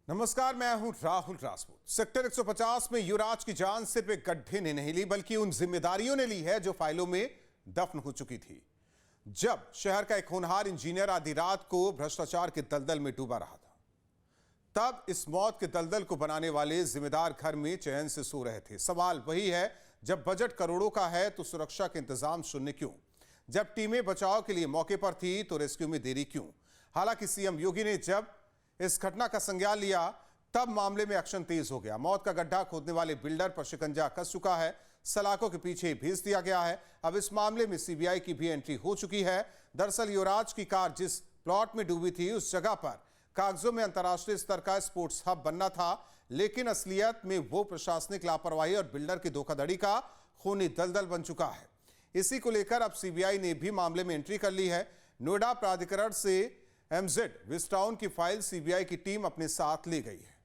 नमस्कार, मैं हूं राहुल राजपूत। सेक्टर 150 में युवराज की जान सिर्फ एक गड्ढे ने नहीं ली, बल्कि उन जिम्मेदारियों ने ली है जो फाइलों में दफन हो चुकी थी। जब शहर का एक होनहार इंजीनियर आधी रात को भ्रष्टाचार के दलदल में डूबा रहा था, तब इस मौत के दलदल को बनाने वाले जिम्मेदार घर में चैन से सो रहे थे। सवाल वही है, जब बजट करोड़ों का है तो सुरक्षा के इंतजाम शून्य क्यों? जब टीमें बचाव के लिए मौके पर थी तो रेस्क्यू में देरी क्यों? हालांकि सीएम योगी ने जब इस घटना का संज्ञान लिया, तब मामले में एक्शन तेज हो गया। मौत का गड्ढा खोदने वाले बिल्डर पर शिकंजा कस चुका है, सलाखों के पीछे भेज दिया गया है। अब इस मामले में सीबीआई की भी एंट्री हो चुकी है। दरअसल युवराज की कार जिस प्लॉट में डूबी थी, उस जगह पर कागजों में अंतर्राष्ट्रीय स्तर का स्पोर्ट्स हब बनना था, लेकिन असलियत में वो प्रशासनिक लापरवाही और बिल्डर की धोखाधड़ी का खूनी दलदल बन चुका है। इसी को लेकर अब सीबीआई ने भी मामले में एंट्री कर ली है। नोएडा प्राधिकरण से एमजेड विस्टाउन की फाइल सीबीआई की टीम अपने साथ ले गई है।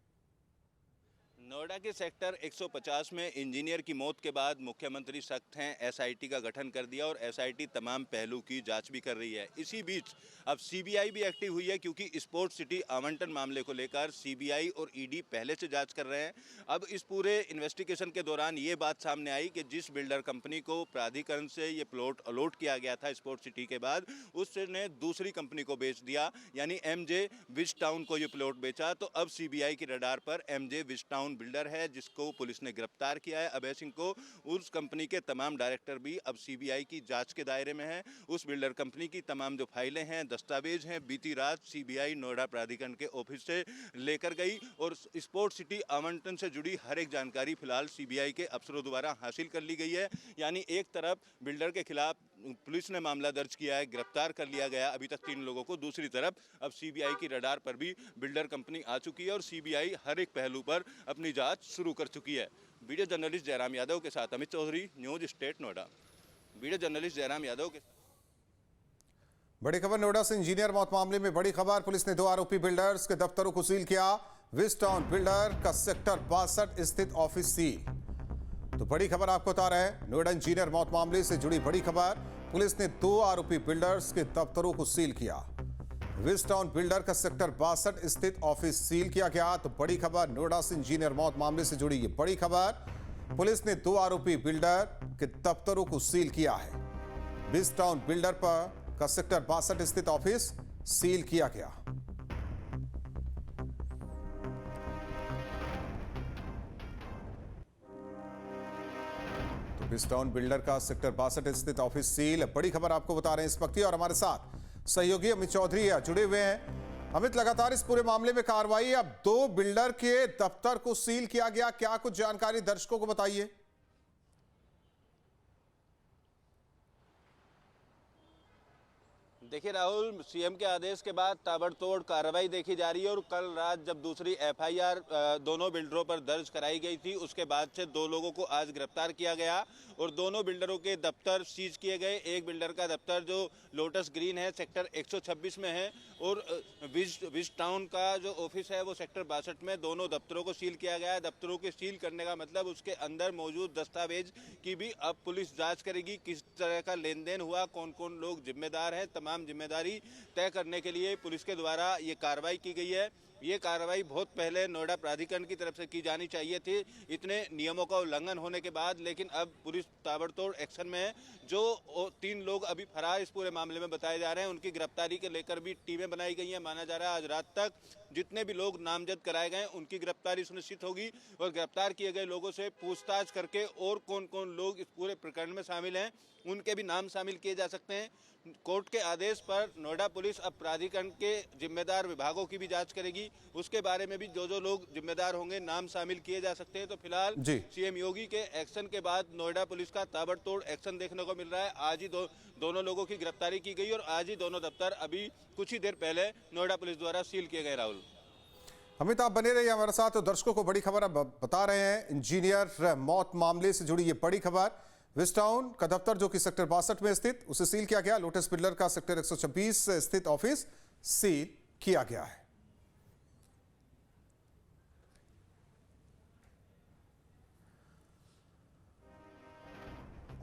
नोएडा के सेक्टर 150 में इंजीनियर की मौत के बाद मुख्यमंत्री सख्त हैं। एसआईटी का गठन कर दिया और एसआईटी तमाम पहलू की जांच भी कर रही है। इसी बीच अब सीबीआई भी एक्टिव हुई है, क्योंकि स्पोर्ट्स सिटी आवंटन मामले को लेकर सीबीआई और ईडी पहले से जांच कर रहे हैं। अब इस पूरे इन्वेस्टिगेशन के दौरान ये बात सामने आई कि जिस बिल्डर कंपनी को प्राधिकरण से ये प्लॉट अलॉट किया गया था स्पोर्ट्स सिटी के बाद, उसने दूसरी कंपनी को बेच दिया, यानी एमजे विस्टाउन को ये प्लॉट बेचा। तो अब सीबीआई की रडार पर एमजे विस्टाउन बिल्डर है, जिसको पुलिस ने गिरफ्तार किया है। अभय सिंह को, उस कंपनी के तमाम डायरेक्टर भी अब सीबीआई की जांच के दायरे में हैं। उस बिल्डर कंपनी की तमाम जो फाइलें हैं, दस्तावेज हैं, बीती रात सीबीआई नोएडा प्राधिकरण के ऑफिस से लेकर गई और स्पोर्ट्स सिटी आवंटन से जुड़ी हर एक जानकारी फिलहाल सीबीआई के अफसरों द्वारा हासिल कर ली गई है। यानी एक तरफ बिल्डर के खिलाफ पुलिस ने मामला दर्ज किया है, गिरफ्तार कर लिया गया अभी तक 3 लोगों को। दूसरी तरफ अब सीबीआई की रडार पर भी बिल्डर कंपनी आ चुकी है और सीबीआई हर एक पहलू पर अपनी जांच शुरू कर चुकी है। वीडियो जर्नलिस्ट जयराम यादव के साथ Amit Chaudhary, news state Noida. Video journalist Jairam Yadav के बड़ी खबर नोएडा से, इंजीनियर मौत मामले में बड़ी खबर। पुलिस ने 2 आरोपी बिल्डर्स के दफ्तरों को सील किया। विस्टाउन बिल्डर का सेक्टर 62 स्थित ऑफिस सील। तो बड़ी खबर आपको बता रहे हैं, नोएडा इंजीनियर मौत मामले से जुड़ी बड़ी खबर। पुलिस ने 2 आरोपी बिल्डर्स के दफ्तरों को सील किया। विस्टाउन बिल्डर का सेक्टर 62 स्थित ऑफिस सील किया गया। तो बड़ी खबर नोएडा से इंजीनियर मौत मामले से जुड़ी ये बड़ी खबर। पुलिस ने 2 आरोपी बिल्डर के दफ्तरों को सील किया है। विस्टाउन बिल्डर पर का सेक्टर 62 स्थित ऑफिस सील किया गया। तो विस्टाउन बिल्डर का सेक्टर 62 स्थित ऑफिस सील। बड़ी खबर आपको बता रहे हैं इस वक्त, और हमारे साथ सहयोगी अमित चौधरी जुड़े हुए हैं। अमित, लगातार इस पूरे मामले में कार्रवाई, अब 2 बिल्डर के दफ्तर को सील किया गया, क्या कुछ जानकारी दर्शकों को बताइए। देखिए राहुल, सीएम के आदेश के बाद ताबड़तोड़ कार्रवाई देखी जा रही है और कल रात जब दूसरी एफआईआर दोनों बिल्डरों पर दर्ज कराई गई थी, उसके बाद से 2 लोगों को आज गिरफ्तार किया गया और दोनों बिल्डरों के दफ्तर सीज किए गए। एक बिल्डर का दफ्तर जो लोटस ग्रीन है सेक्टर 126 में है और विस्टाउन का जो ऑफिस है वो सेक्टर 62 में। दोनों दफ्तरों को सील किया गया है। दफ्तरों के सील करने का मतलब उसके अंदर मौजूद दस्तावेज की भी अब पुलिस जाँच करेगी, किस तरह का लेन देन हुआ, कौन कौन लोग जिम्मेदार हैं। तमाम जिम्मेदारी तय करने के लिए पुलिस के द्वारा ये कार्रवाई की गई है। ये कार्रवाई बहुत पहले नोएडा प्राधिकरण की तरफ से की जानी चाहिए थी, इतने नियमों का उल्लंघन होने के बाद, लेकिन अब पुलिस ताबड़तोड़ एक्शन में है। जो 3 लोग अभी फरार इस पूरे मामले में बताए जा रहे हैं, उनकी गिरफ्तारी के लेकर भी टीमें बनाई गई हैं। माना जा रहा है आज रात तक जितने भी लोग नामजद कराए गए उनकी गिरफ्तारी सुनिश्चित होगी और गिरफ्तार किए गए लोगों से पूछताछ करके और कौन कौन लोग इस पूरे प्रकरण में शामिल हैं उनके भी नाम शामिल किए जा सकते हैं। कोर्ट के आदेश पर नोएडा पुलिस अब प्राधिकरण के जिम्मेदार विभागों की भी जांच करेगी, उसके बारे में भी जो लोग जिम्मेदार होंगे नाम शामिल किए जा सकते हैं। तो फिलहाल सीएम योगी के एक्शन के बाद नोएडा पुलिस का ताबड़तोड़ एक्शन देखने को मिल रहा है। आज ही दोनों लोगों की गिरफ्तारी की गई और आज ही दोनों दफ्तर अभी कुछ ही देर पहले नोएडा पुलिस द्वारा सील किए गए। राहुल, अमित, आप बने रहिए हमारे साथ। तो दर्शकों को बड़ी खबर अब बता रहे हैं, इंजीनियर मौत मामले से जुड़ी ये बड़ी खबर। विस्टाउन का दफ्तर जो कि सेक्टर 62 में स्थित, उसे सील किया गया। लोटस बिल्डर का सेक्टर 126 स्थित ऑफिस सील किया गया है।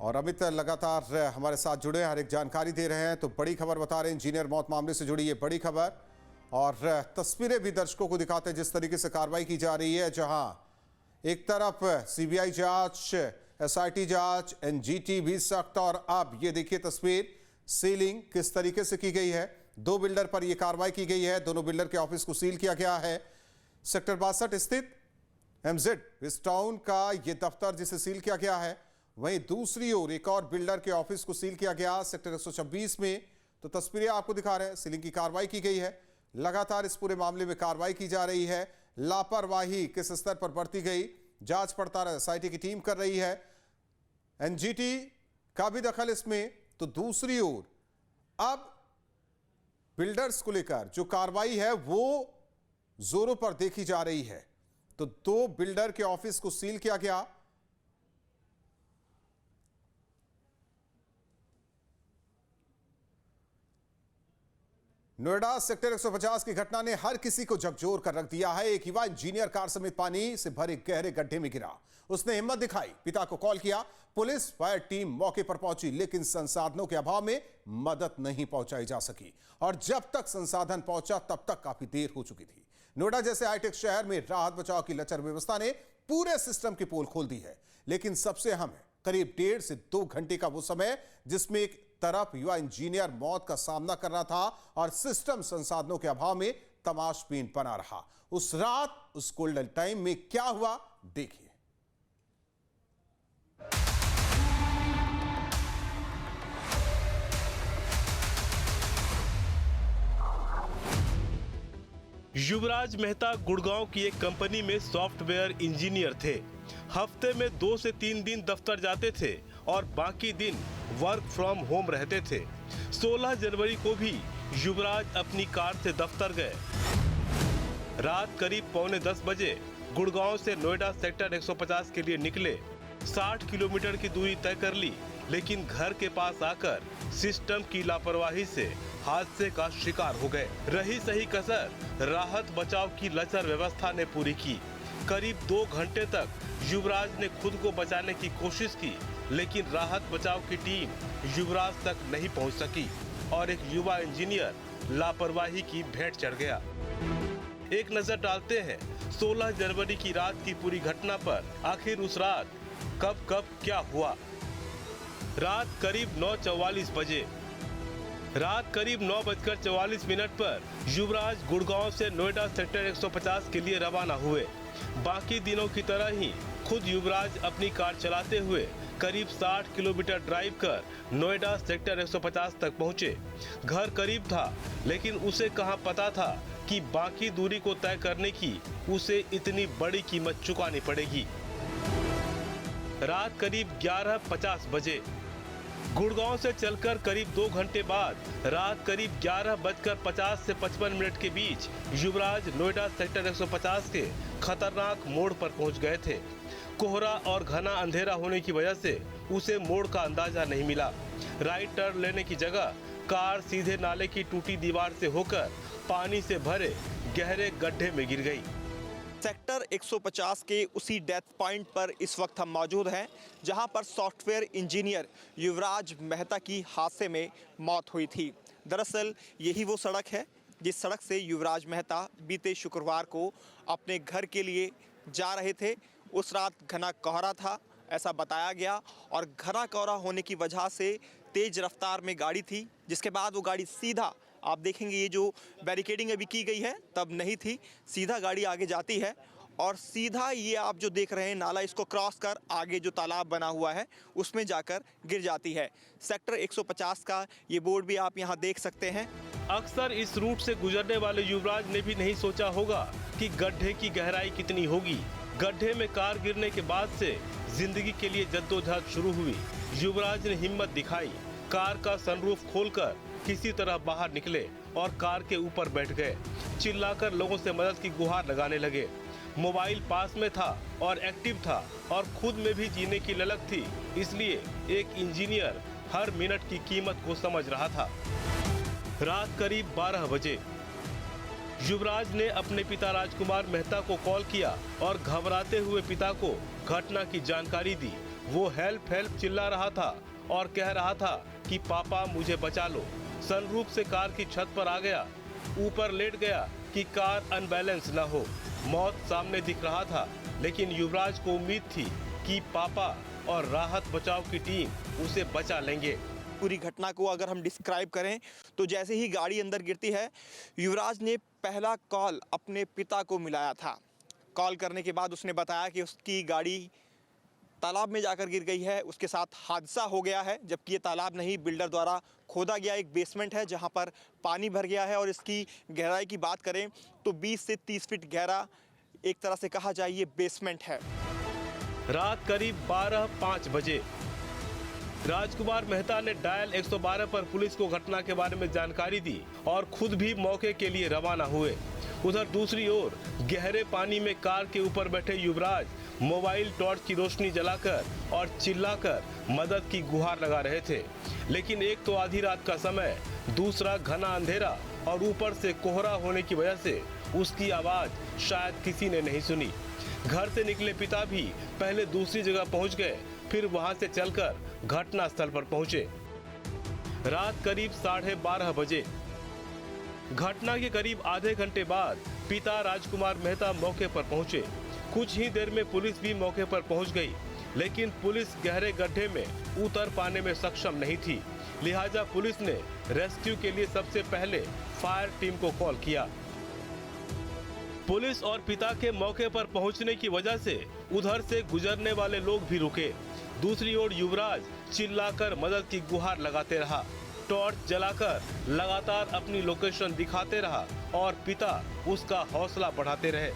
और अमित लगातार हमारे साथ जुड़े, हर एक जानकारी दे रहे हैं। तो बड़ी खबर बता रहे हैं, इंजीनियर मौत मामले से जुड़ी ये बड़ी खबर। और तस्वीरें भी दर्शकों को दिखाते हैं जिस तरीके से कार्रवाई की जा रही है, जहां एक तरफ सीबीआई जांच, एसआईटी जांच, एनजीटी भी सख्त, और अब ये देखिए तस्वीर, सीलिंग किस तरीके से की गई है। 2 बिल्डर पर यह कार्रवाई की गई है। दोनों बिल्डर के ऑफिस को सील किया गया है। सेक्टर 62 स्थित एमजेड विस्टाउन का यह दफ्तर जिसे सील किया गया है। वहीं दूसरी ओर एक और बिल्डर के ऑफिस को सील किया गया सेक्टर 126 में। तो तस्वीरें आपको दिखा रहे हैं, सीलिंग की कार्रवाई की गई है। लगातार इस पूरे मामले में कार्रवाई की जा रही है। लापरवाही किस स्तर पर बरती गई, जांच पड़ताल एसआईटी की टीम कर रही है। एनजीटी का भी दखल इसमें। तो दूसरी ओर अब बिल्डर्स को लेकर जो कार्रवाई है वो जोरों पर देखी जा रही है। तो 2 बिल्डर के ऑफिस को सील किया गया। नोएडा सेक्टर 150 की घटना ने हर किसी को झकझोर कर रख दिया है। एक युवा इंजीनियर कार समेत पानी से भरे गहरे गड्ढे में गिरा। उसने हिम्मत दिखाई, पिता को कॉल किया, पुलिस फायर टीम मौके पर पहुंची, लेकिन संसाधनों के अभाव में मदद नहीं पहुंचाई जा सकी। और जब तक संसाधन पहुंचा तब तक काफी देर हो चुकी थी। नोएडा जैसे हाईटेक शहर में राहत बचाव की लचर व्यवस्था ने पूरे सिस्टम की पोल खोल दी है। लेकिन सबसे अहम है करीब 1.5 से 2 घंटे का वो समय जिसमें एक तरफ युवा इंजीनियर मौत का सामना कर रहा था और सिस्टम संसाधनों के अभाव में तमाशबीन बना रहा। उस रात, उस गोल्डन टाइम में क्या हुआ, देखिए। युवराज मेहता गुड़गांव की एक कंपनी में सॉफ्टवेयर इंजीनियर थे। हफ्ते में 2 से 3 दिन दफ्तर जाते थे और बाकी दिन वर्क फ्रॉम होम रहते थे। 16 जनवरी को भी युवराज अपनी कार से दफ्तर गए। रात करीब 9:45 बजे गुड़गांव से नोएडा सेक्टर 150 के लिए निकले। 60 किलोमीटर की दूरी तय कर ली, लेकिन घर के पास आकर सिस्टम की लापरवाही से हादसे का शिकार हो गए। रही सही कसर राहत बचाव की लचर व्यवस्था ने पूरी की। करीब 2 घंटे तक युवराज ने खुद को बचाने की कोशिश की, लेकिन राहत बचाव की टीम युवराज तक नहीं पहुंच सकी और एक युवा इंजीनियर लापरवाही की भेंट चढ़ गया। एक नजर डालते हैं 16 जनवरी की रात की पूरी घटना पर। आखिर उस रात कब क्या हुआ। रात करीब 9:44 बजे। रात करीब 9:44 पर युवराज गुड़गांव से नोएडा सेक्टर 150 के लिए रवाना हुए। बाकी दिनों की तरह ही खुद युवराज अपनी कार चलाते हुए करीब 60 किलोमीटर ड्राइव कर नोएडा सेक्टर 150 तक पहुंचे। घर करीब था, लेकिन उसे कहां पता था कि बाकी दूरी को तय करने की उसे इतनी बड़ी कीमत चुकानी पड़ेगी। रात करीब 11:50 बजे। गुड़गांव से चलकर करीब 2 घंटे बाद रात करीब 11:50 से 55 के बीच युवराज नोएडा सेक्टर 150 के खतरनाक मोड़ पर पहुंच गए थे। कोहरा और घना अंधेरा होने की वजह से उसे मोड़ का अंदाजा नहीं मिला। राइट टर्न लेने की जगह कार सीधे नाले की टूटी दीवार से होकर पानी से भरे गहरे गड्ढे में गिर गई। सेक्टर 150 के उसी डेथ पॉइंट पर इस वक्त हम मौजूद हैं, जहां पर सॉफ्टवेयर इंजीनियर युवराज मेहता की हादसे में मौत हुई थी। दरअसल यही वो सड़क है जिस सड़क से युवराज मेहता बीते शुक्रवार को अपने घर के लिए जा रहे थे। उस रात घना कोहरा था, ऐसा बताया गया, और घना कोहरा होने की वजह से तेज रफ्तार में गाड़ी थी, जिसके बाद वो गाड़ी सीधा, आप देखेंगे ये जो बैरिकेडिंग अभी की गई है तब नहीं थी, सीधा गाड़ी आगे जाती है और सीधा ये आप जो देख रहे हैं नाला, इसको क्रॉस कर आगे जो तालाब बना हुआ है उसमें जाकर गिर जाती है। सेक्टर 150 का ये बोर्ड भी आप यहाँ देख सकते हैं। अक्सर इस रूट से गुजरने वाले युवराज ने भी नहीं सोचा होगा कि गड्ढे की गहराई कितनी होगी। गड्ढे में कार गिरने के बाद से जिंदगी के लिए जद्दोजहद शुरू हुई। युवराज ने हिम्मत दिखाई, कार का सनरूफ खोलकर किसी तरह बाहर निकले और कार के ऊपर बैठ गए। चिल्लाकर लोगों से मदद की गुहार लगाने लगे। मोबाइल पास में था और एक्टिव था और खुद में भी जीने की ललक थी, इसलिए एक इंजीनियर हर मिनट की कीमत को समझ रहा था। रात करीब 12 बजे युवराज ने अपने पिता राजकुमार मेहता को कॉल किया और घबराते हुए पिता को घटना की जानकारी दी। वो हेल्प हेल्प चिल्ला रहा था और कह रहा था कि पापा मुझे बचा लो। सनरूफ से कार की छत पर आ गया। ऊपर लेट गया कि कार अनबैलेंस न हो। मौत सामने दिख रहा था, लेकिन युवराज को उम्मीद थी कि पापा और राहत बचाव की टीम उसे बचा लेंगे। पूरी घटना को अगर हम डिस्क्राइब करें तो जैसे ही गाड़ी अंदर गिरती है, युवराज ने पहला कॉल अपने पिता को मिलाया था। कॉल करने के बाद उसने बताया कि उसकी गाड़ी तालाब में जाकर गिर गई है, उसके साथ हादसा हो गया है। जबकि ये तालाब नहीं, बिल्डर द्वारा खोदा गया एक बेसमेंट है जहां पर पानी भर गया है और इसकी गहराई की बात करें तो 20 से 30 फीट गहरा एक तरह से कहा जाए ये बेसमेंट है। रात करीब 12:05 बजे राजकुमार मेहता ने डायल 112 पर पुलिस को घटना के बारे में जानकारी दी और खुद भी मौके के लिए रवाना हुए। उधर दूसरी ओर गहरे पानी में कार के ऊपर बैठे युवराज मोबाइल टॉर्च की रोशनी जलाकर और चिल्लाकर मदद की गुहार लगा रहे थे। लेकिन एक तो आधी रात का समय, दूसरा घना अंधेरा और ऊपर से कोहरा होने की वजह से उसकी आवाज शायद किसी ने नहीं सुनी। घर से निकले पिता भी पहले दूसरी जगह पहुंच गए, फिर वहां से चलकर घटना स्थल पर पहुंचे। रात करीब 12:30 बजे घटना के करीब आधे घंटे बाद पिता राजकुमार मेहता मौके पर पहुंचे। कुछ ही देर में पुलिस भी मौके पर पहुंच गई, लेकिन पुलिस गहरे गड्ढे में उतर पाने में सक्षम नहीं थी। लिहाजा पुलिस ने रेस्क्यू के लिए सबसे पहले फायर टीम को कॉल किया। पुलिस और पिता के मौके पर पहुंचने की वजह से उधर से गुजरने वाले लोग भी रुके। दूसरी ओर युवराज चिल्लाकर मदद की गुहार लगाते रहा, टॉर्च जलाकर लगातार अपनी लोकेशन दिखाते रहा और पिता उसका हौसला बढ़ाते रहे।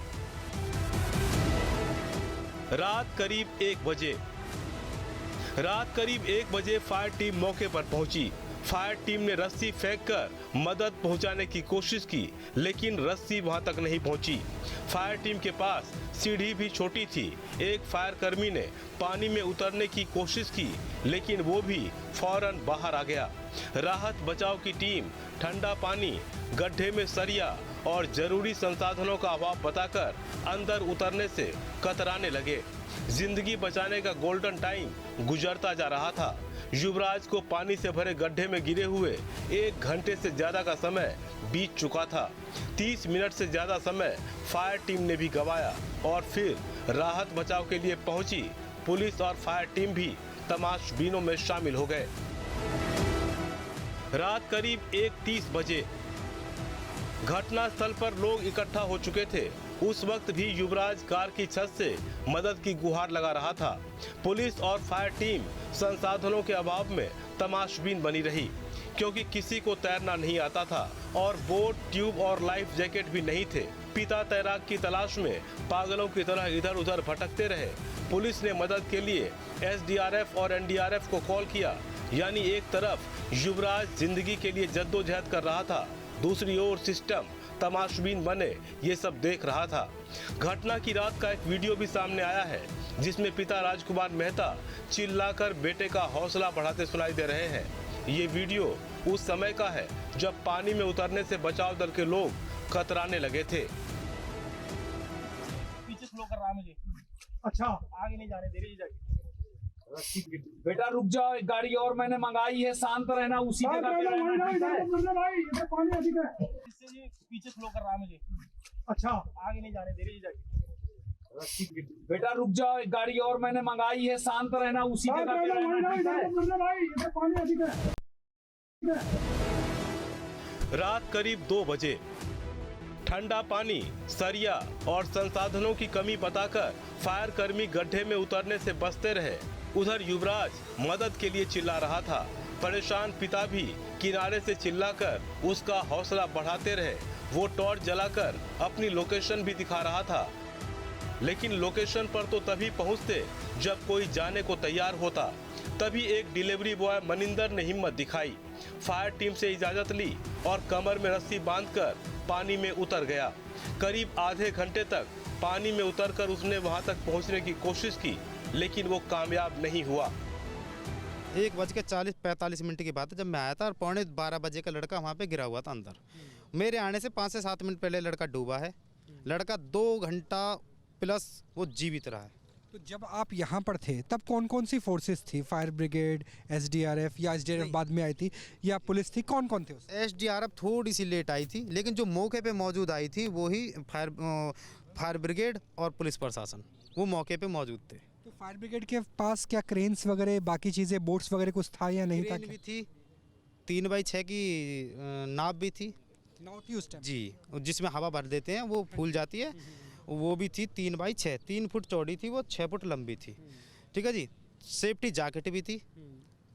रात करीब 1 बजे फायर टीम मौके पर पहुंची। फायर टीम ने रस्सी फेंककर मदद पहुंचाने की कोशिश की, लेकिन रस्सी वहां तक नहीं पहुंची। फायर टीम के पास सीढ़ी भी छोटी थी। एक फायर कर्मी ने पानी में उतरने की कोशिश की, लेकिन वो भी फौरन बाहर आ गया। राहत बचाव की टीम ठंडा पानी, गड्ढे में सरिया और जरूरी संसाधनों का अभाव बताकर अंदर उतरने से कतराने लगे। जिंदगी बचाने का गोल्डन टाइम गुजरता जा रहा था। युवराज को पानी से भरे गड्ढे में गिरे हुए 1 घंटे से ज्यादा का समय बीत चुका था। 30 मिनट से ज्यादा समय फायर टीम ने भी गंवाया और फिर राहत बचाव के लिए पहुंची पुलिस और फायर टीम भी तमाशबीनों में शामिल हो गए। रात करीब 1:30 बजे घटना स्थल पर लोग इकट्ठा हो चुके थे। उस वक्त भी युवराज कार की छत से मदद की गुहार लगा रहा था। पुलिस और फायर टीम संसाधनों के अभाव में तमाशबीन बनी रही, क्योंकि किसी को तैरना नहीं आता था और बोट, ट्यूब और लाइफ जैकेट भी नहीं थे। पिता तैराक की तलाश में पागलों की तरह इधर उधर भटकते रहे। पुलिस ने मदद के लिए SDRF और NDRF को कॉल किया। यानी एक तरफ युवराज जिंदगी के लिए जद्दोजहद कर रहा था, दूसरी ओर सिस्टम तमाशबीन बने ये सब देख रहा था। घटना की रात का एक वीडियो भी सामने आया है, जिसमें पिता राजकुमार मेहता चिल्लाकर बेटे का हौसला बढ़ाते सुनाई दे रहे हैं। ये वीडियो उस समय का है जब पानी में उतरने से बचाव दल के लोग कतराने लगे थे। पीछे स्लो कर रहा है मुझे। अच्छा, आगे नहीं जाने दे रही जाके। बेटा रुक जाओ, एक गाड़ी और मैंने मंगाई है, शांत रहना, उसी जगह पे रहना। भाई इधर पानी अधिक है, इससे ये पीछे स्लो कर रहा है मुझे। अच्छा, आगे नहीं जाने दे रही जाके। बेटा रुक जाओ, एक गाड़ी और मैंने मंगाई है, शांत रहना, उसी जगह पे रहना। भाई इधर पानी अधिक है। रात करीब 2 बजे ठंडा पानी, सरिया और संसाधनों की कमी बताकर फायर कर्मी गड्ढे में उतरने से बचते रहे। उधर युवराज मदद के लिए चिल्ला रहा था। परेशान पिता भी किनारे से चिल्लाकर उसका हौसला बढ़ाते रहे। वो टॉर्च जलाकर अपनी लोकेशन भी दिखा रहा था, लेकिन लोकेशन पर तो तभी पहुंचते जब कोई जाने को तैयार होता। तभी एक डिलीवरी बॉय मनिंदर ने हिम्मत दिखाई, फायर टीम से इजाजत ली और कमर में रस्सी बांधकर पानी में उतर गया। करीब आधे घंटे तक पानी में उतरकर उसने वहां तक पहुंचने की कोशिश की, लेकिन वो कामयाब नहीं हुआ। 1:40-45 की बात है जब मैं आया था और 11:15 बजे का लड़का वहाँ पे गिरा हुआ था अंदर। मेरे आने से 5 से 7 मिनट पहले लड़का डूबा है। लड़का 2 घंटा प्लस वो जीवित रहा है। तो जब आप यहाँ पर थे तब कौन कौन सी फोर्सेस थी? फायर ब्रिगेड, एसडीआरएफ या एसडीआरएफ बाद में आई थी, या पुलिस थी? कौन कौन थे उसमें? एसडीआरएफ थोड़ी सी लेट आई थी, लेकिन जो मौके पे मौजूद आई थी वो ही फायर ब्रिगेड और पुलिस प्रशासन, वो मौके पे मौजूद थे। तो फायर ब्रिगेड के पास क्या क्रेन्स वगैरह, बाकी चीज़ें, बोट्स वगैरह कुछ था या नहीं था? क्रेन भी थी, 3x6 की नाव भी थी नाव थी उस टाइम जी, जिसमें हवा भर देते हैं वो फूल जाती है, वो भी थी 3x6, 3 फुट चौड़ी थी, वो 6 फुट लंबी थी। ठीक है जी। सेफ्टी जैकेट भी थी,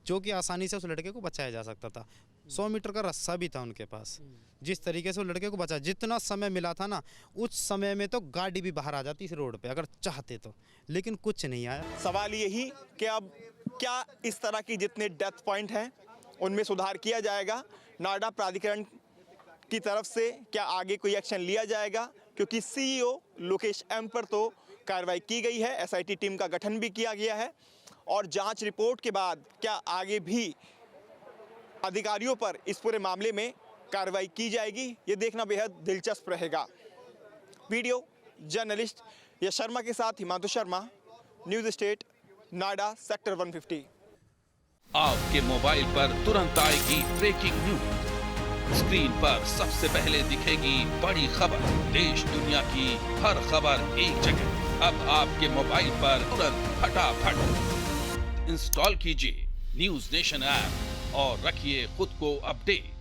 जो कि आसानी से उस लड़के को बचाया जा सकता था। 100 मीटर का रस्सा भी था उनके पास, जिस तरीके से उस लड़के को बचा, जितना समय मिला था ना, उस समय में तो गाड़ी भी बाहर आ जाती इस रोड पे अगर चाहते तो, लेकिन कुछ नहीं आया। सवाल यही कि अब क्या इस तरह की जितने डेथ पॉइंट हैं उनमें सुधार किया जाएगा? नाडा प्राधिकरण की तरफ से क्या आगे कोई एक्शन लिया जाएगा? क्योंकि सीईओ लोकेश एम पर तो कार्रवाई की गई है, एसआईटी टीम का गठन भी किया गया है, और जांच रिपोर्ट के बाद क्या आगे भी अधिकारियों पर इस पूरे मामले में कार्रवाई की जाएगी, ये देखना बेहद दिलचस्प रहेगा। वीडियो जर्नलिस्ट यश शर्मा के साथ हिमांशु शर्मा, न्यूज़ स्टेट, नाडा, सेक्टर 150। आपके मोबाइल पर तुरंत आएगी ब्रेकिंग न्यूज, स्क्रीन पर सबसे पहले दिखेगी बड़ी खबर, देश दुनिया की हर खबर एक जगह। अब आपके मोबाइल पर तुरंत फटाफट इंस्टॉल कीजिए न्यूज़ नेशन ऐप और रखिए खुद को अपडेट।